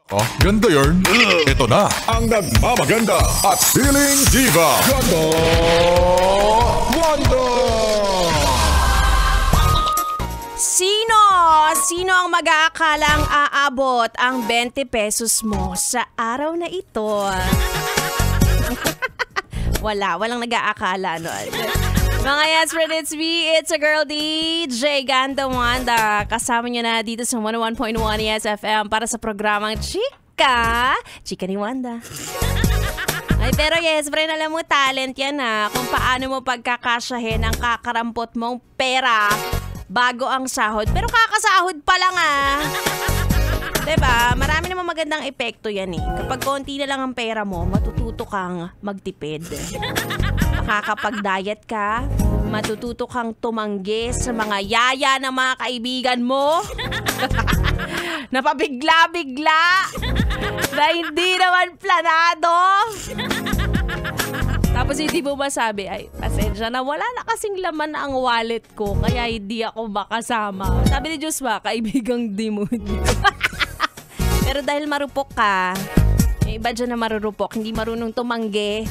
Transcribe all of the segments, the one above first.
Oh, ganda yarn. Ito na ang nagmamaganda at feeling diva. Ganda Wanda! Sino ang mag-aakalang aabot ang 20 pesos mo sa araw na ito? Walang nag-aakala nun. Mga yes, friend, it's me. It's a girl DJ Ganda Wanda. Kasama nyo na dito sa 101.1 Yes FM para sa programang Chika ni Wanda. Ay, pero yes, friend, alam mo, talent yan kung paano mo pagkakasyahin ang kakarampot mong pera bago ang sahod. Pero kakasahod pa lang Diba? Marami namang magandang epekto yan Kapag konti na lang ang pera mo, matututo kang magtipid. Makakapag-diet ka, matututo kang tumanggi sa mga yaya ng mga kaibigan mo. Napabigla-bigla na hindi naman planado. Tapos hindi mo masabi, ay, pasensya na, wala na kasing laman ang wallet ko, kaya hindi ako makasama. Sabi ni Diyos ba, kaibigang demonyo. Pero dahil marupok ka, yung iba dyan na marurupok, hindi marunong tumanggi,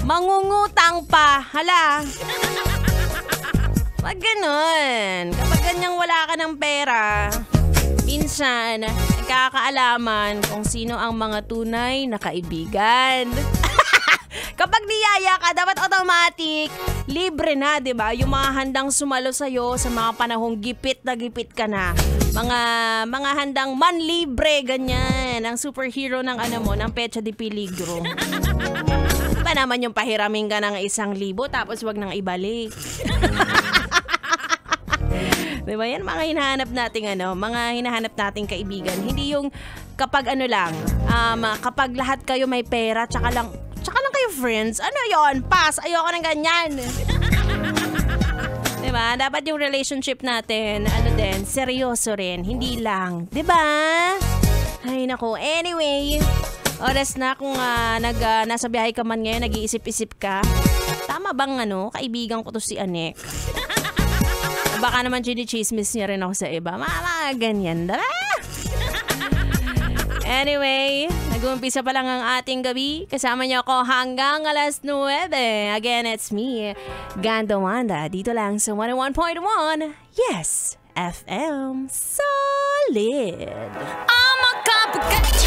mangungutang pa. Hala. Wag ganun. Kapag ganyang wala ka ng pera, minsan, nagkakaalaman kung sino ang mga tunay na kaibigan. Kapag niyaya ka, dapat automatic, libre na, di ba? Yung mga handang sumalo sa'yo sa mga panahong gipit na gipit ka na. Mga handang manlibre, ganyan. Ang superhero ng ng Pecha de Peligro. Pa naman yung pahiramin ka ng 1,000 tapos wag nang ibalik. Diba yan? Mga hinahanap nating mga hinahanap nating kaibigan. Hindi yung kapag kapag lahat kayo may pera, tsaka lang kayo friends. Ano yon? Pass. Ayoko ng ganyan. Diba? Dapat yung relationship natin, seryoso rin. Hindi lang. Diba? Ay, naku. Anyway, oras na kung nasa biyahe ka man ngayon, nag-iisip-isip ka. Tama bang kaibigan ko to si Anek? Baka naman chinichismis niya rin ako sa iba. Mga ganyan. Diba? Anyway, nag-uumpisa pa lang ang ating gabi. Kasama niyo ako hanggang alas 9. Again, it's me, Ganda Wanda. Dito lang sa 101.1 Yes FM. Solid. I'm a copycat.